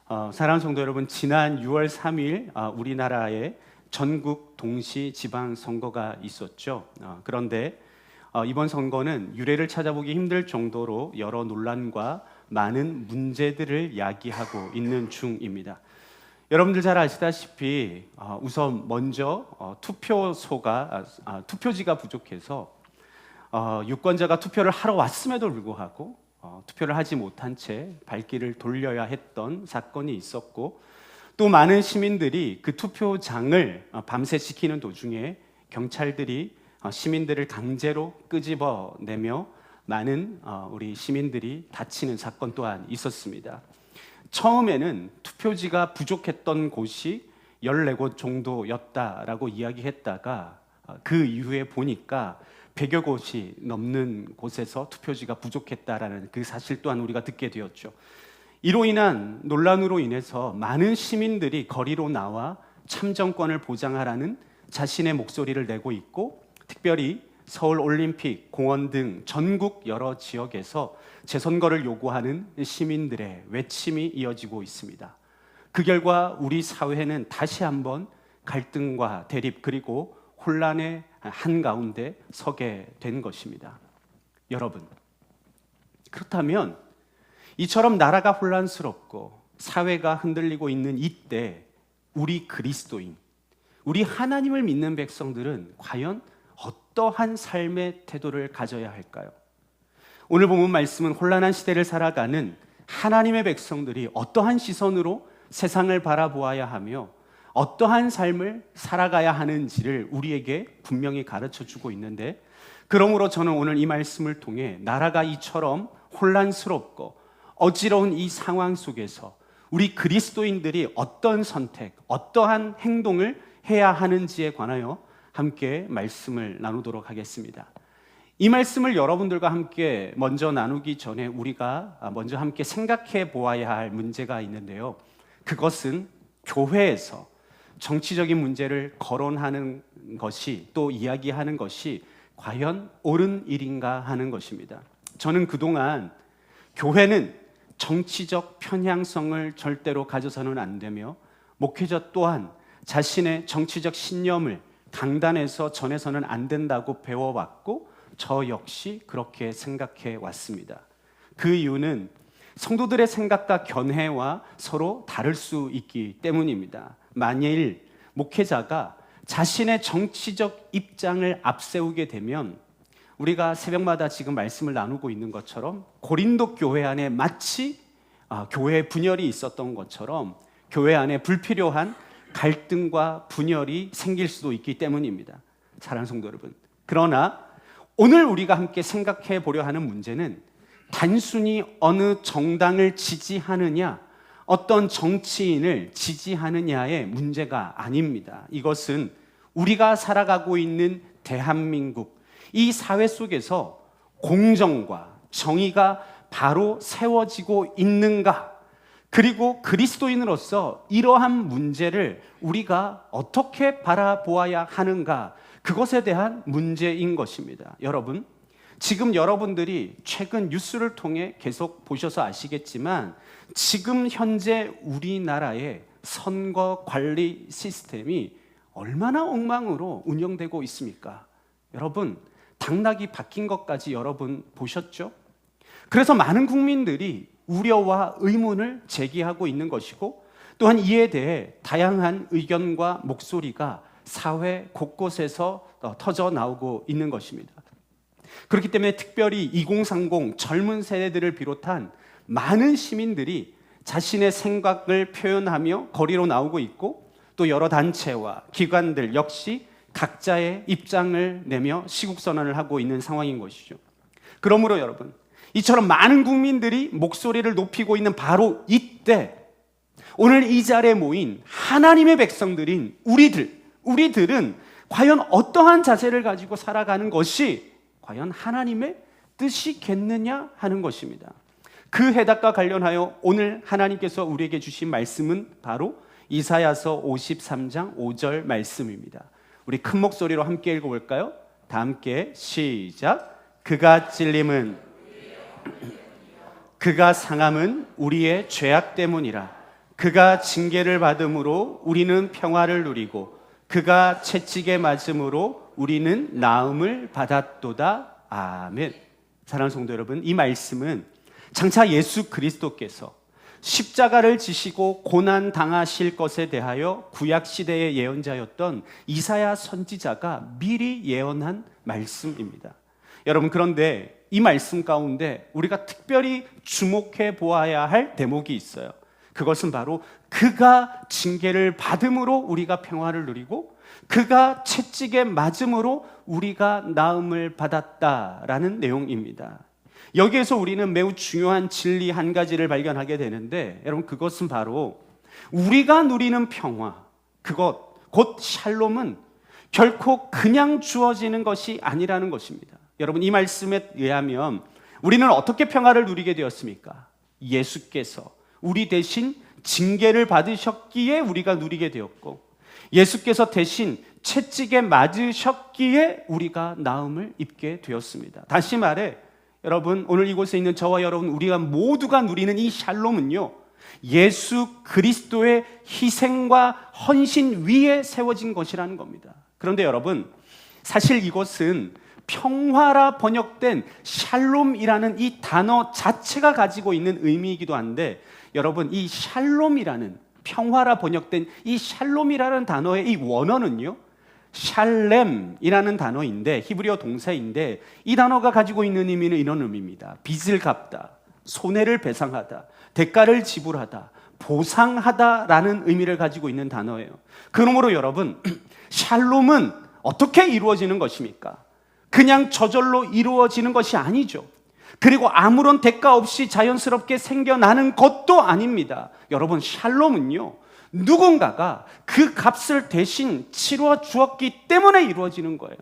사랑하는 성도 여러분, 지난 6월 3일 우리나라에 전국 동시 지방선거가 있었죠. 그런데 이번 선거는 유례를 찾아보기 힘들 정도로 여러 논란과 많은 문제들을 야기하고 있는 중입니다. 여러분들 잘 아시다시피 우선 먼저 투표지가 부족해서 유권자가 투표를 하러 왔음에도 불구하고 투표를 하지 못한 채 발길을 돌려야 했던 사건이 있었고, 또 많은 시민들이 그 투표장을 밤새 지키는 도중에 경찰들이 시민들을 강제로 끄집어내며 많은 우리 시민들이 다치는 사건 또한 있었습니다. 처음에는 투표지가 부족했던 곳이 14곳 정도였다라고 이야기했다가 그 이후에 보니까 100여 곳이 넘는 곳에서 투표지가 부족했다라는 그 사실 또한 우리가 듣게 되었죠. 이로 인한 논란으로 인해서 많은 시민들이 거리로 나와 참정권을 보장하라는 자신의 목소리를 내고 있고, 특별히 서울 올림픽 공원 등 전국 여러 지역에서 재선거를 요구하는 시민들의 외침이 이어지고 있습니다. 그 결과 우리 사회는 다시 한번 갈등과 대립 그리고 혼란의 한가운데 서게 된 것입니다. 여러분, 그렇다면 이처럼 나라가 혼란스럽고 사회가 흔들리고 있는 이때 우리 그리스도인, 우리 하나님을 믿는 백성들은 과연 어떠한 삶의 태도를 가져야 할까요? 오늘 본문 말씀은 혼란한 시대를 살아가는 하나님의 백성들이 어떠한 시선으로 세상을 바라보아야 하며 어떠한 삶을 살아가야 하는지를 우리에게 분명히 가르쳐주고 있는데, 그러므로 저는 오늘 이 말씀을 통해 나라가 이처럼 혼란스럽고 어지러운 이 상황 속에서 우리 그리스도인들이 어떤 선택, 어떠한 행동을 해야 하는지에 관하여 함께 말씀을 나누도록 하겠습니다. 이 말씀을 여러분들과 함께 먼저 나누기 전에 우리가 먼저 함께 생각해 보아야 할 문제가 있는데요. 그것은 교회에서 정치적인 문제를 거론하는 것이, 또 이야기하는 것이 과연 옳은 일인가 하는 것입니다. 저는 그동안 교회는 정치적 편향성을 절대로 가져서는 안 되며, 목회자 또한 자신의 정치적 신념을 강단에서 전해서는 안 된다고 배워왔고, 저 역시 그렇게 생각해 왔습니다. 그 이유는 성도들의 생각과 견해와 서로 다를 수 있기 때문입니다. 만일 목회자가 자신의 정치적 입장을 앞세우게 되면 우리가 새벽마다 지금 말씀을 나누고 있는 것처럼 고린도 교회 안에 마치 교회 분열이 있었던 것처럼 교회 안에 불필요한 갈등과 분열이 생길 수도 있기 때문입니다. 사랑하는 성도 여러분, 그러나 오늘 우리가 함께 생각해 보려 하는 문제는 단순히 어느 정당을 지지하느냐, 어떤 정치인을 지지하느냐의 문제가 아닙니다. 이것은 우리가 살아가고 있는 대한민국, 이 사회 속에서 공정과 정의가 바로 세워지고 있는가, 그리고 그리스도인으로서 이러한 문제를 우리가 어떻게 바라보아야 하는가, 그것에 대한 문제인 것입니다. 여러분, 지금 여러분들이 최근 뉴스를 통해 계속 보셔서 아시겠지만 지금 현재 우리나라의 선거 관리 시스템이 얼마나 엉망으로 운영되고 있습니까? 여러분, 당락이 바뀐 것까지 여러분 보셨죠? 그래서 많은 국민들이 우려와 의문을 제기하고 있는 것이고, 또한 이에 대해 다양한 의견과 목소리가 사회 곳곳에서 터져 나오고 있는 것입니다. 그렇기 때문에 특별히 2030 젊은 세대들을 비롯한 많은 시민들이 자신의 생각을 표현하며 거리로 나오고 있고, 또 여러 단체와 기관들 역시 각자의 입장을 내며 시국선언을 하고 있는 상황인 것이죠. 그러므로 여러분, 이처럼 많은 국민들이 목소리를 높이고 있는 바로 이때 오늘 이 자리에 모인 하나님의 백성들인 우리들은 과연 어떠한 자세를 가지고 살아가는 것이 과연 하나님의 뜻이겠느냐 하는 것입니다. 그 해답과 관련하여 오늘 하나님께서 우리에게 주신 말씀은 바로 이사야서 53장 5절 말씀입니다. 우리 큰 목소리로 함께 읽어볼까요? 다 함께 시작. 그가 찔림은 그가 상함은 우리의 죄악 때문이라. 그가 징계를 받음으로 우리는 평화를 누리고 그가 채찍에 맞음으로 우리는 나음을 받았도다. 아멘. 사랑하는 성도 여러분, 이 말씀은 장차 예수 그리스도께서 십자가를 지시고 고난 당하실 것에 대하여 구약 시대의 예언자였던 이사야 선지자가 미리 예언한 말씀입니다. 여러분, 그런데 이 말씀 가운데 우리가 특별히 주목해 보아야 할 대목이 있어요. 그것은 바로 그가 징계를 받음으로 우리가 평화를 누리고 그가 채찍에 맞음으로 우리가 나음을 받았다라는 내용입니다. 여기에서 우리는 매우 중요한 진리 한 가지를 발견하게 되는데, 여러분, 그것은 바로 우리가 누리는 평화, 그것 곧 샬롬은 결코 그냥 주어지는 것이 아니라는 것입니다. 여러분, 이 말씀에 의하면 우리는 어떻게 평화를 누리게 되었습니까? 예수께서 우리 대신 징계를 받으셨기에 우리가 누리게 되었고, 예수께서 대신 채찍에 맞으셨기에 우리가 나음을 입게 되었습니다. 다시 말해, 여러분, 오늘 이곳에 있는 저와 여러분, 우리가 모두가 누리는 이 샬롬은요, 예수 그리스도의 희생과 헌신 위에 세워진 것이라는 겁니다. 그런데 여러분, 사실 이것은 평화라 번역된 샬롬이라는 이 단어 자체가 가지고 있는 의미이기도 한데, 여러분, 이 샬롬이라는, 평화라 번역된 이 샬롬이라는 단어의 이 원어는요, 샬렘이라는 단어인데, 히브리어 동사인데, 이 단어가 가지고 있는 의미는 이런 의미입니다. 빚을 갚다, 손해를 배상하다, 대가를 지불하다, 보상하다라는 의미를 가지고 있는 단어예요. 그러므로 여러분, 샬롬은 어떻게 이루어지는 것입니까? 그냥 저절로 이루어지는 것이 아니죠. 그리고 아무런 대가 없이 자연스럽게 생겨나는 것도 아닙니다. 여러분, 샬롬은요, 누군가가 그 값을 대신 치루어 주었기 때문에 이루어지는 거예요.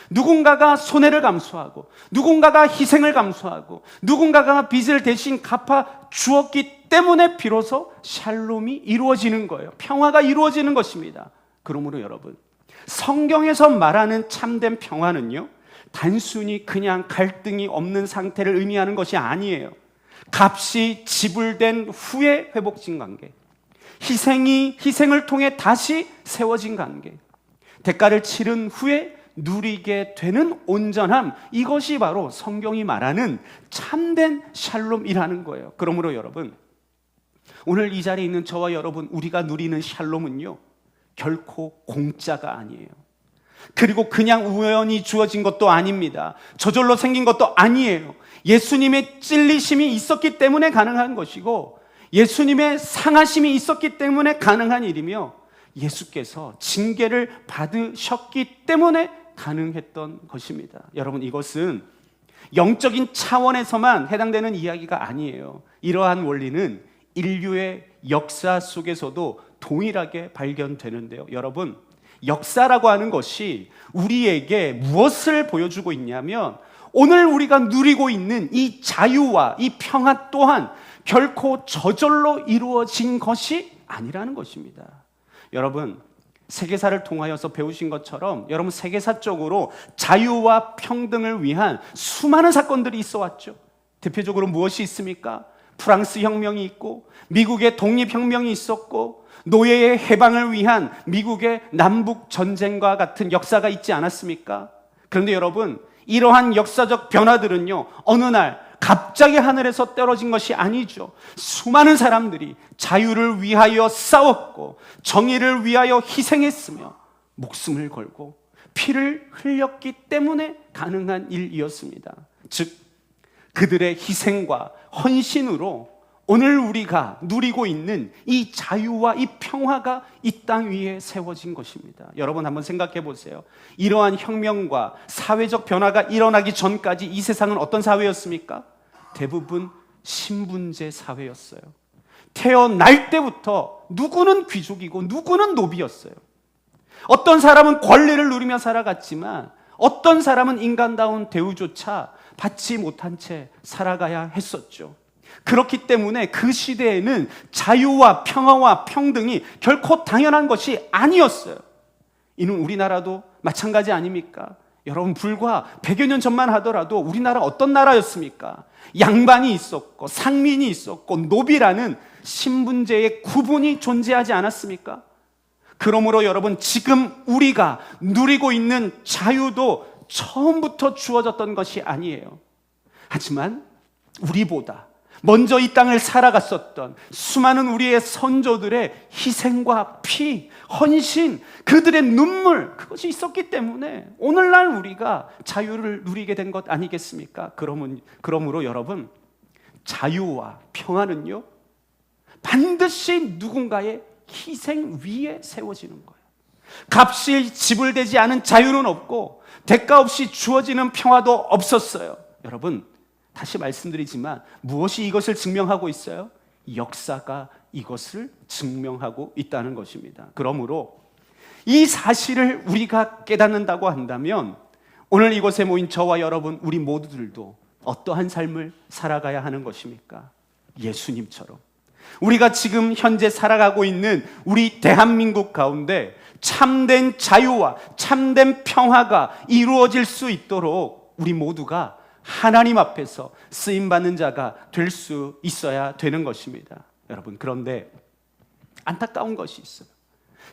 누군가가 손해를 감수하고, 누군가가 희생을 감수하고, 누군가가 빚을 대신 갚아 주었기 때문에 비로소 샬롬이 이루어지는 거예요. 평화가 이루어지는 것입니다. 그러므로 여러분, 성경에서 말하는 참된 평화는요, 단순히 그냥 갈등이 없는 상태를 의미하는 것이 아니에요. 값이 지불된 후에 회복된 관계, 희생을 통해 다시 세워진 관계, 대가를 치른 후에 누리게 되는 온전함, 이것이 바로 성경이 말하는 참된 샬롬이라는 거예요. 그러므로 여러분, 오늘 이 자리에 있는 저와 여러분, 우리가 누리는 샬롬은요, 결코 공짜가 아니에요. 그리고 그냥 우연히 주어진 것도 아닙니다. 저절로 생긴 것도 아니에요. 예수님의 찔리심이 있었기 때문에 가능한 것이고, 예수님의 상하심이 있었기 때문에 가능한 일이며, 예수께서 징계를 받으셨기 때문에 가능했던 것입니다. 여러분, 이것은 영적인 차원에서만 해당되는 이야기가 아니에요. 이러한 원리는 인류의 역사 속에서도 동일하게 발견되는데요. 여러분, 역사라고 하는 것이 우리에게 무엇을 보여주고 있냐면, 오늘 우리가 누리고 있는 이 자유와 이 평화 또한 결코 저절로 이루어진 것이 아니라는 것입니다. 여러분, 세계사를 통하여서 배우신 것처럼 여러분, 세계사적으로 자유와 평등을 위한 수많은 사건들이 있어 왔죠. 대표적으로 무엇이 있습니까? 프랑스 혁명이 있고, 미국의 독립혁명이 있었고, 노예의 해방을 위한 미국의 남북 전쟁과 같은 역사가 있지 않았습니까? 그런데 여러분, 이러한 역사적 변화들은요, 어느 날 갑자기 하늘에서 떨어진 것이 아니죠. 수많은 사람들이 자유를 위하여 싸웠고, 정의를 위하여 희생했으며, 목숨을 걸고 피를 흘렸기 때문에 가능한 일이었습니다. 즉, 그들의 희생과 헌신으로 오늘 우리가 누리고 있는 이 자유와 이 평화가 이 땅 위에 세워진 것입니다. 여러분, 한번 생각해 보세요. 이러한 혁명과 사회적 변화가 일어나기 전까지 이 세상은 어떤 사회였습니까? 대부분 신분제 사회였어요. 태어날 때부터 누구는 귀족이고 누구는 노비였어요. 어떤 사람은 권리를 누리며 살아갔지만 어떤 사람은 인간다운 대우조차 받지 못한 채 살아가야 했었죠. 그렇기 때문에 그 시대에는 자유와 평화와 평등이 결코 당연한 것이 아니었어요. 이는 우리나라도 마찬가지 아닙니까? 여러분, 불과 100여 년 전만 하더라도 우리나라 어떤 나라였습니까? 양반이 있었고 상민이 있었고 노비라는 신분제의 구분이 존재하지 않았습니까? 그러므로 여러분, 지금 우리가 누리고 있는 자유도 처음부터 주어졌던 것이 아니에요. 하지만 우리보다 먼저 이 땅을 살아갔었던 수많은 우리의 선조들의 희생과 피, 헌신, 그들의 눈물, 그것이 있었기 때문에 오늘날 우리가 자유를 누리게 된 것 아니겠습니까? 그러므로 여러분, 자유와 평화는요, 반드시 누군가의 희생 위에 세워지는 거예요. 값이 지불되지 않은 자유는 없고 대가 없이 주어지는 평화도 없었어요. 여러분, 다시 말씀드리지만 무엇이 이것을 증명하고 있어요? 역사가 이것을 증명하고 있다는 것입니다. 그러므로 이 사실을 우리가 깨닫는다고 한다면 오늘 이곳에 모인 저와 여러분, 우리 모두들도 어떠한 삶을 살아가야 하는 것입니까? 예수님처럼 우리가 지금 현재 살아가고 있는 우리 대한민국 가운데 참된 자유와 참된 평화가 이루어질 수 있도록 우리 모두가 하나님 앞에서 쓰임받는 자가 될 수 있어야 되는 것입니다. 여러분, 그런데 안타까운 것이 있어요.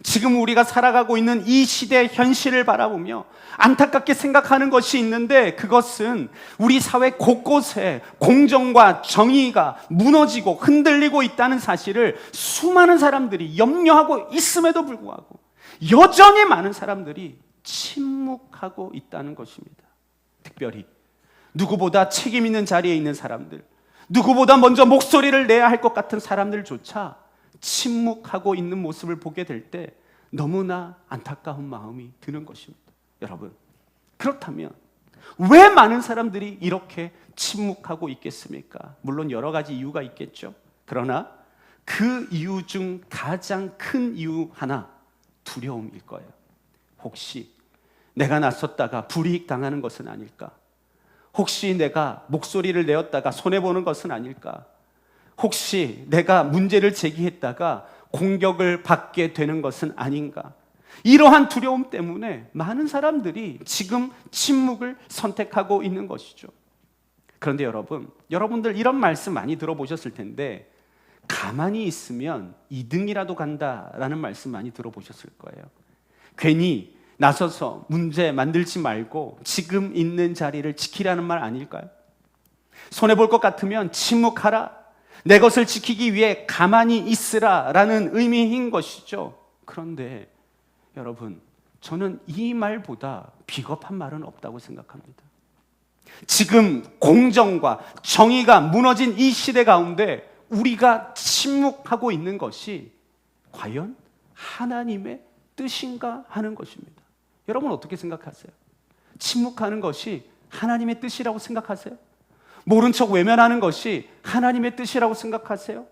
지금 우리가 살아가고 있는 이 시대의 현실을 바라보며 안타깝게 생각하는 것이 있는데, 그것은 우리 사회 곳곳에 공정과 정의가 무너지고 흔들리고 있다는 사실을 수많은 사람들이 염려하고 있음에도 불구하고 여전히 많은 사람들이 침묵하고 있다는 것입니다. 특별히 누구보다 책임 있는 자리에 있는 사람들, 누구보다 먼저 목소리를 내야 할 것 같은 사람들조차 침묵하고 있는 모습을 보게 될 때 너무나 안타까운 마음이 드는 것입니다. 여러분, 그렇다면 왜 많은 사람들이 이렇게 침묵하고 있겠습니까? 물론 여러 가지 이유가 있겠죠. 그러나 그 이유 중 가장 큰 이유 하나, 두려움일 거예요. 혹시 내가 나섰다가 불이익 당하는 것은 아닐까? 혹시 내가 목소리를 내었다가 손해보는 것은 아닐까? 혹시 내가 문제를 제기했다가 공격을 받게 되는 것은 아닌가? 이러한 두려움 때문에 많은 사람들이 지금 침묵을 선택하고 있는 것이죠. 그런데 여러분들 이런 말씀 많이 들어보셨을 텐데, 가만히 있으면 2등이라도 간다라는 말씀 많이 들어보셨을 거예요. 괜히 나서서 문제 만들지 말고 지금 있는 자리를 지키라는 말 아닐까요? 손해볼 것 같으면 침묵하라, 내 것을 지키기 위해 가만히 있으라 라는 의미인 것이죠. 그런데 여러분, 저는 이 말보다 비겁한 말은 없다고 생각합니다. 지금 공정과 정의가 무너진 이 시대 가운데 우리가 침묵하고 있는 것이 과연 하나님의 뜻인가 하는 것입니다. 여러분, 어떻게 생각하세요? 침묵하는 것이 하나님의 뜻이라고 생각하세요? 모른 척 외면하는 것이 하나님의 뜻이라고 생각하세요?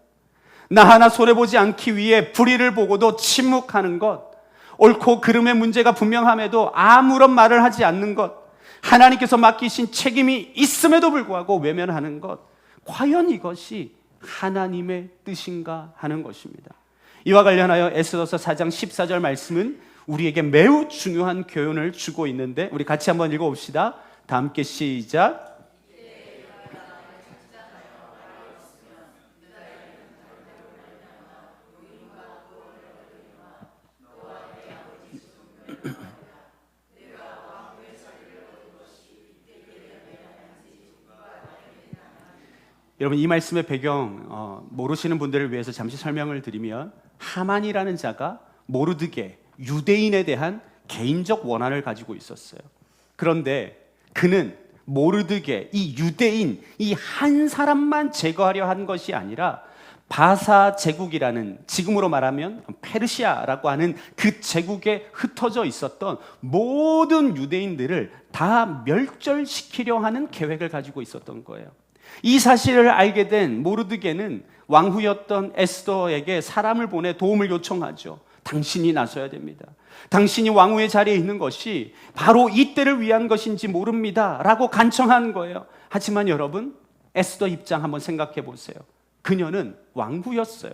나 하나 손해보지 않기 위해 불의를 보고도 침묵하는 것, 옳고 그름의 문제가 분명함에도 아무런 말을 하지 않는 것, 하나님께서 맡기신 책임이 있음에도 불구하고 외면하는 것, 과연 이것이 하나님의 뜻인가 하는 것입니다. 이와 관련하여 에스더서 4장 14절 말씀은 우리에게 매우 중요한 교훈을 주고 있는데, 우리 같이 한번 읽어봅시다. 다 함께 시작. 여러분, 이 말씀의 배경 모르시는 분들을 위해서 잠시 설명을 드리면, 하만이라는 자가 모르드게 유대인에 대한 개인적 원한을 가지고 있었어요. 그런데 그는 모르드게 이 유대인 이 한 사람만 제거하려 한 것이 아니라 바사 제국이라는, 지금으로 말하면 페르시아라고 하는 그 제국에 흩어져 있었던 모든 유대인들을 다 멸절시키려 하는 계획을 가지고 있었던 거예요. 이 사실을 알게 된 모르드게는 왕후였던 에스더에게 사람을 보내 도움을 요청하죠. 당신이 나서야 됩니다. 당신이 왕후의 자리에 있는 것이 바로 이때를 위한 것인지 모릅니다 라고 간청한 거예요. 하지만 여러분, 에스더 입장 한번 생각해 보세요. 그녀는 왕후였어요.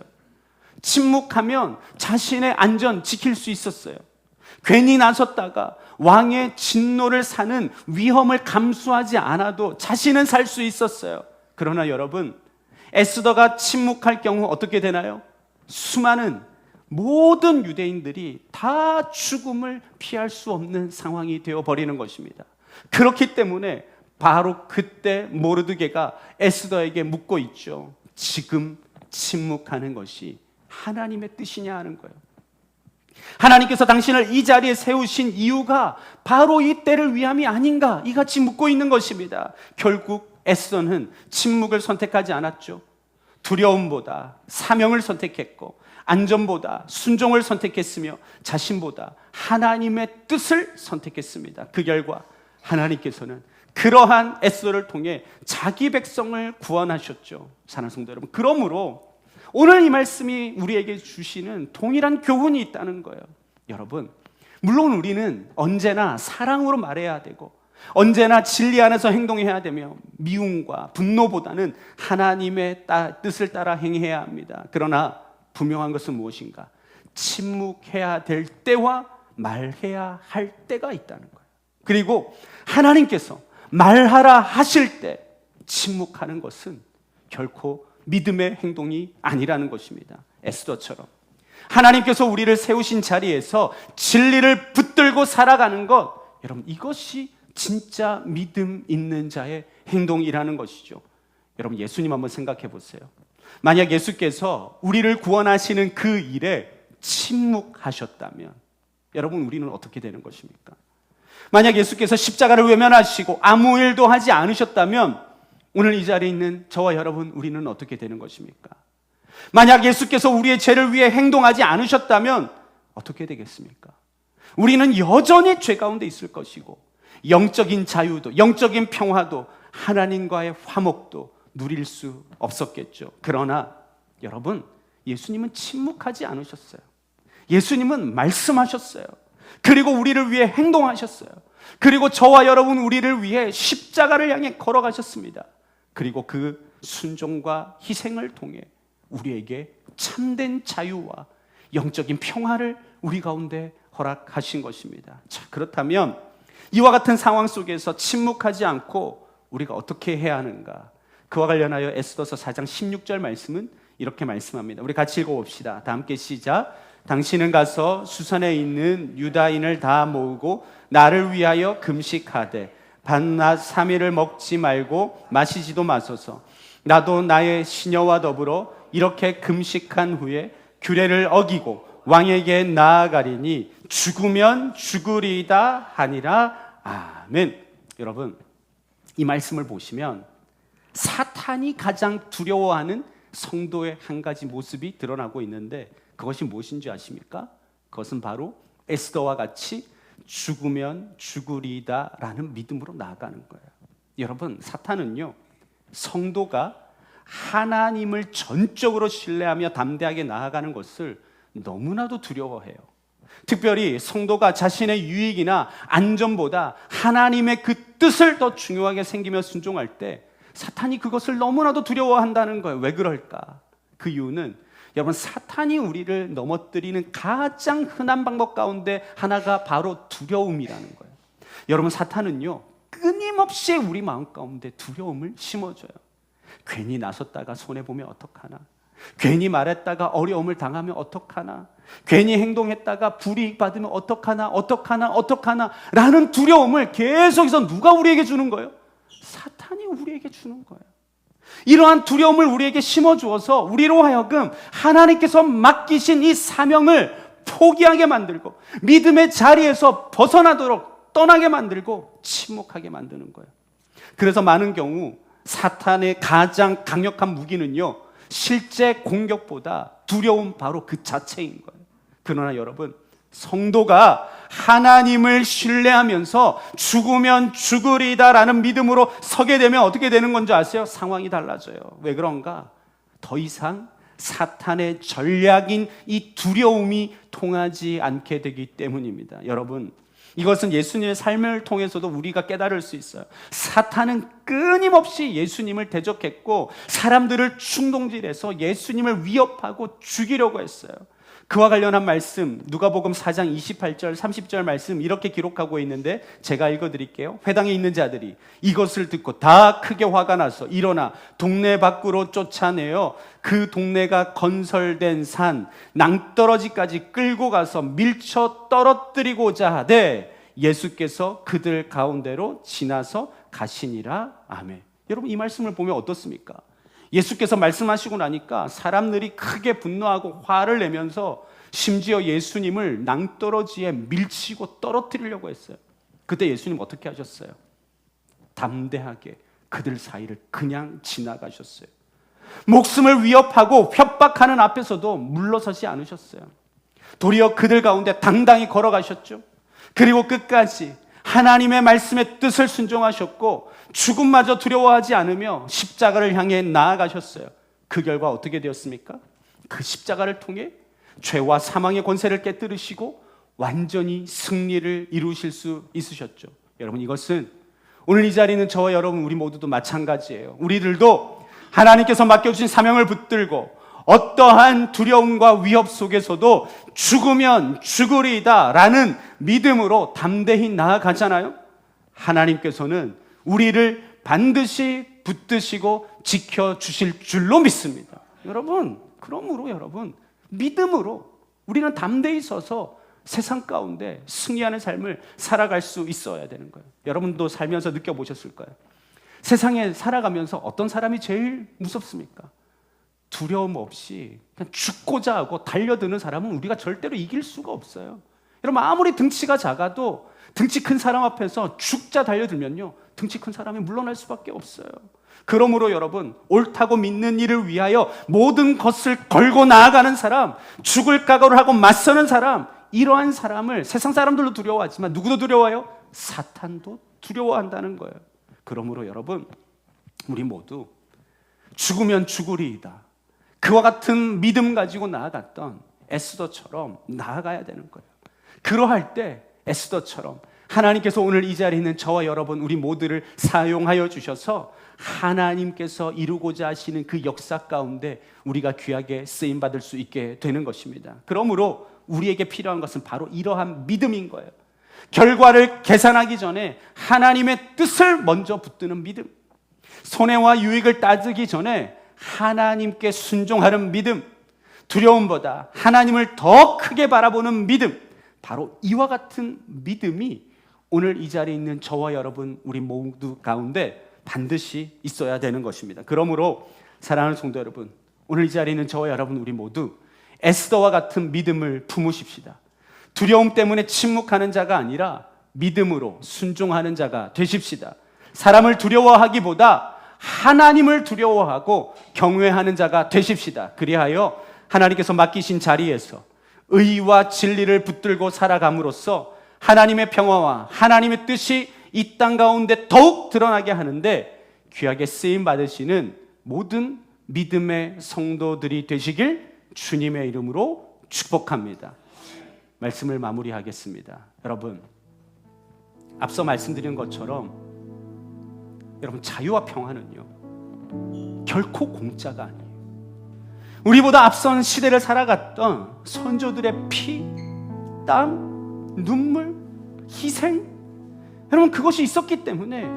침묵하면 자신의 안전 지킬 수 있었어요. 괜히 나섰다가 왕의 진노를 사는 위험을 감수하지 않아도 자신은 살 수 있었어요. 그러나 여러분, 에스더가 침묵할 경우 어떻게 되나요? 수많은 모든 유대인들이 다 죽음을 피할 수 없는 상황이 되어버리는 것입니다. 그렇기 때문에 바로 그때 모르드게가 에스더에게 묻고 있죠. 지금 침묵하는 것이 하나님의 뜻이냐 하는 거예요. 하나님께서 당신을 이 자리에 세우신 이유가 바로 이 때를 위함이 아닌가, 이같이 묻고 있는 것입니다. 결국 에스더는 침묵을 선택하지 않았죠. 두려움보다 사명을 선택했고, 안전보다 순종을 선택했으며, 자신보다 하나님의 뜻을 선택했습니다. 그 결과 하나님께서는 그러한 에스더를 통해 자기 백성을 구원하셨죠. 사랑하는 성도 여러분, 그러므로 오늘 이 말씀이 우리에게 주시는 동일한 교훈이 있다는 거예요. 여러분, 물론 우리는 언제나 사랑으로 말해야 되고, 언제나 진리 안에서 행동해야 되며, 미움과 분노보다는 하나님의 뜻을 따라 행해야 합니다. 그러나 분명한 것은 무엇인가? 침묵해야 될 때와 말해야 할 때가 있다는 거예요. 그리고 하나님께서 말하라 하실 때 침묵하는 것은 결코 믿음의 행동이 아니라는 것입니다. 에스더처럼 하나님께서 우리를 세우신 자리에서 진리를 붙들고 살아가는 것, 여러분, 이것이 진짜 믿음 있는 자의 행동이라는 것이죠. 여러분, 예수님 한번 생각해 보세요. 만약 예수께서 우리를 구원하시는 그 일에 침묵하셨다면 여러분, 우리는 어떻게 되는 것입니까? 만약 예수께서 십자가를 외면하시고 아무 일도 하지 않으셨다면 오늘 이 자리에 있는 저와 여러분, 우리는 어떻게 되는 것입니까? 만약 예수께서 우리의 죄를 위해 행동하지 않으셨다면 어떻게 되겠습니까? 우리는 여전히 죄 가운데 있을 것이고, 영적인 자유도, 영적인 평화도, 하나님과의 화목도 누릴 수 없었겠죠. 그러나 여러분, 예수님은 침묵하지 않으셨어요. 예수님은 말씀하셨어요. 그리고 우리를 위해 행동하셨어요. 그리고 저와 여러분, 우리를 위해 십자가를 향해 걸어가셨습니다. 그리고 그 순종과 희생을 통해 우리에게 참된 자유와 영적인 평화를 우리 가운데 허락하신 것입니다. 자, 그렇다면 이와 같은 상황 속에서 침묵하지 않고 우리가 어떻게 해야 하는가? 그와 관련하여 에스더서 4장 16절 말씀은 이렇게 말씀합니다. 우리 같이 읽어봅시다. 다 함께 시작. 당신은 가서 수산에 있는 유다인을 다 모으고 나를 위하여 금식하되 밤낮 3일을 먹지 말고 마시지도 마소서. 나도 나의 시녀와 더불어 이렇게 금식한 후에 규례를 어기고 왕에게 나아가리니 죽으면 죽으리다 하니라. 아멘. 여러분, 이 말씀을 보시면 사탄이 가장 두려워하는 성도의 한 가지 모습이 드러나고 있는데, 그것이 무엇인지 아십니까? 그것은 바로 에스더와 같이 죽으면 죽으리다라는 믿음으로 나아가는 거예요. 여러분, 사탄은요, 성도가 하나님을 전적으로 신뢰하며 담대하게 나아가는 것을 너무나도 두려워해요. 특별히 성도가 자신의 유익이나 안전보다 하나님의 그 뜻을 더 중요하게 생기며 순종할 때 사탄이 그것을 너무나도 두려워한다는 거예요. 왜 그럴까? 그 이유는 여러분, 사탄이 우리를 넘어뜨리는 가장 흔한 방법 가운데 하나가 바로 두려움이라는 거예요. 여러분, 사탄은요, 끊임없이 우리 마음 가운데 두려움을 심어줘요. 괜히 나섰다가 손해보면 어떡하나? 괜히 말했다가 어려움을 당하면 어떡하나? 괜히 행동했다가 불이익 받으면 어떡하나? 라는 두려움을 계속해서 누가 우리에게 주는 거예요? 사탄이 우리에게 주는 거예요. 이러한 두려움을 우리에게 심어주어서 우리로 하여금 하나님께서 맡기신 이 사명을 포기하게 만들고 믿음의 자리에서 벗어나도록 떠나게 만들고 침묵하게 만드는 거예요. 그래서 많은 경우 사탄의 가장 강력한 무기는요, 실제 공격보다 두려움 바로 그 자체인 거예요. 그러나 여러분, 성도가 하나님을 신뢰하면서 죽으면 죽으리다라는 믿음으로 서게 되면 어떻게 되는 건지 아세요? 상황이 달라져요. 왜 그런가? 더 이상 사탄의 전략인 이 두려움이 통하지 않게 되기 때문입니다. 여러분, 이것은 예수님의 삶을 통해서도 우리가 깨달을 수 있어요. 사탄은 끊임없이 예수님을 대적했고 사람들을 충동질해서 예수님을 위협하고 죽이려고 했어요. 그와 관련한 말씀 누가복음 4장 28절 30절 말씀 이렇게 기록하고 있는데 제가 읽어드릴게요. 회당에 있는 자들이 이것을 듣고 다 크게 화가 나서 일어나 동네 밖으로 쫓아내어 그 동네가 건설된 산 낭떠러지까지 끌고 가서 밀쳐 떨어뜨리고자 하되 예수께서 그들 가운데로 지나서 가시니라. 아멘. 여러분, 이 말씀을 보면 어떻습니까? 예수께서 말씀하시고 나니까 사람들이 크게 분노하고 화를 내면서 심지어 예수님을 낭떠러지에 밀치고 떨어뜨리려고 했어요. 그때 예수님 어떻게 하셨어요? 담대하게 그들 사이를 그냥 지나가셨어요. 목숨을 위협하고 협박하는 앞에서도 물러서지 않으셨어요. 도리어 그들 가운데 당당히 걸어가셨죠. 그리고 끝까지 하나님의 말씀의 뜻을 순종하셨고 죽음마저 두려워하지 않으며 십자가를 향해 나아가셨어요. 그 결과 어떻게 되었습니까? 그 십자가를 통해 죄와 사망의 권세를 깨뜨리시고 완전히 승리를 이루실 수 있으셨죠. 여러분, 이것은 오늘 이 자리에 있는 저와 여러분 우리 모두도 마찬가지예요. 우리들도 하나님께서 맡겨주신 사명을 붙들고 어떠한 두려움과 위협 속에서도 죽으면 죽으리이다 라는 믿음으로 담대히 나아가잖아요. 하나님께서는 우리를 반드시 붙드시고 지켜주실 줄로 믿습니다. 여러분, 그러므로 여러분 믿음으로 우리는 담대히 서서 세상 가운데 승리하는 삶을 살아갈 수 있어야 되는 거예요. 여러분도 살면서 느껴보셨을 거예요. 세상에 살아가면서 어떤 사람이 제일 무섭습니까? 두려움 없이 그냥 죽고자 하고 달려드는 사람은 우리가 절대로 이길 수가 없어요. 여러분, 아무리 등치가 작아도 등치 큰 사람 앞에서 죽자 달려들면요, 등치 큰 사람이 물러날 수밖에 없어요. 그러므로 여러분, 옳다고 믿는 일을 위하여 모든 것을 걸고 나아가는 사람, 죽을 각오를 하고 맞서는 사람, 이러한 사람을 세상 사람들도 두려워하지만 누구도 두려워해요? 사탄도 두려워한다는 거예요. 그러므로 여러분, 우리 모두 죽으면 죽으리이다, 그와 같은 믿음 가지고 나아갔던 에스더처럼 나아가야 되는 거예요. 그러할 때 에스더처럼 하나님께서 오늘 이 자리에 있는 저와 여러분 우리 모두를 사용하여 주셔서 하나님께서 이루고자 하시는 그 역사 가운데 우리가 귀하게 쓰임받을 수 있게 되는 것입니다. 그러므로 우리에게 필요한 것은 바로 이러한 믿음인 거예요. 결과를 계산하기 전에 하나님의 뜻을 먼저 붙드는 믿음, 손해와 유익을 따지기 전에 하나님께 순종하는 믿음, 두려움보다 하나님을 더 크게 바라보는 믿음, 바로 이와 같은 믿음이 오늘 이 자리에 있는 저와 여러분 우리 모두 가운데 반드시 있어야 되는 것입니다. 그러므로 사랑하는 성도 여러분, 오늘 이 자리에 있는 저와 여러분 우리 모두 에스더와 같은 믿음을 품으십시다. 두려움 때문에 침묵하는 자가 아니라 믿음으로 순종하는 자가 되십시다. 사람을 두려워하기보다 하나님을 두려워하고 경외하는 자가 되십시다. 그리하여 하나님께서 맡기신 자리에서 의와 진리를 붙들고 살아감으로써 하나님의 평화와 하나님의 뜻이 이 땅 가운데 더욱 드러나게 하는데 귀하게 쓰임 받으시는 모든 믿음의 성도들이 되시길 주님의 이름으로 축복합니다. 말씀을 마무리하겠습니다. 여러분, 앞서 말씀드린 것처럼 여러분, 자유와 평화는요 결코 공짜가 아니에요. 우리보다 앞선 시대를 살아갔던 선조들의 피, 땀, 눈물, 희생, 여러분 그것이 있었기 때문에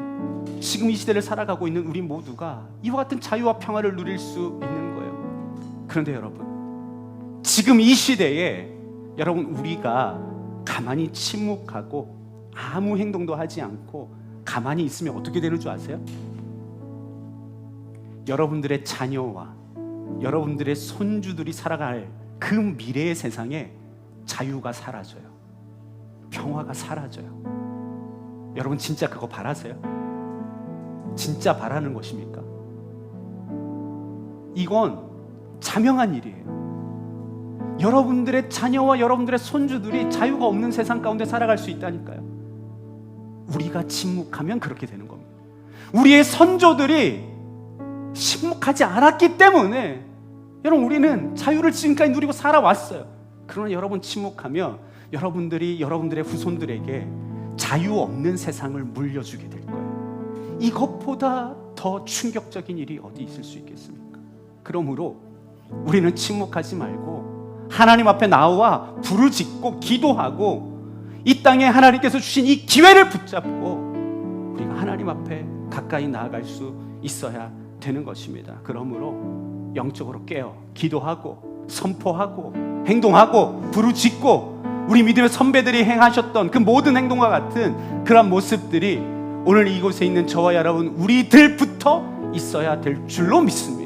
지금 이 시대를 살아가고 있는 우리 모두가 이와 같은 자유와 평화를 누릴 수 있는 거예요. 그런데 여러분, 지금 이 시대에 여러분 우리가 가만히 침묵하고 아무 행동도 하지 않고 가만히 있으면 어떻게 되는 줄 아세요? 여러분들의 자녀와 여러분들의 손주들이 살아갈 그 미래의 세상에 자유가 사라져요. 평화가 사라져요. 여러분 진짜 그거 바라세요? 진짜 바라는 것입니까? 이건 자명한 일이에요. 여러분들의 자녀와 여러분들의 손주들이 자유가 없는 세상 가운데 살아갈 수 있다니까요. 우리가 침묵하면 그렇게 되는 겁니다. 우리의 선조들이 침묵하지 않았기 때문에 여러분 우리는 자유를 지금까지 누리고 살아왔어요. 그러나 여러분 침묵하면 여러분들이 여러분들의 후손들에게 자유 없는 세상을 물려주게 될 거예요. 이것보다 더 충격적인 일이 어디 있을 수 있겠습니까? 그러므로 우리는 침묵하지 말고 하나님 앞에 나와 부르짖고 기도하고 이 땅에 하나님께서 주신 이 기회를 붙잡고 우리가 하나님 앞에 가까이 나아갈 수 있어야 되는 것입니다. 그러므로 영적으로 깨어 기도하고 선포하고 행동하고 부르짖고 우리 믿음의 선배들이 행하셨던 그 모든 행동과 같은 그런 모습들이 오늘 이곳에 있는 저와 여러분 우리들부터 있어야 될 줄로 믿습니다.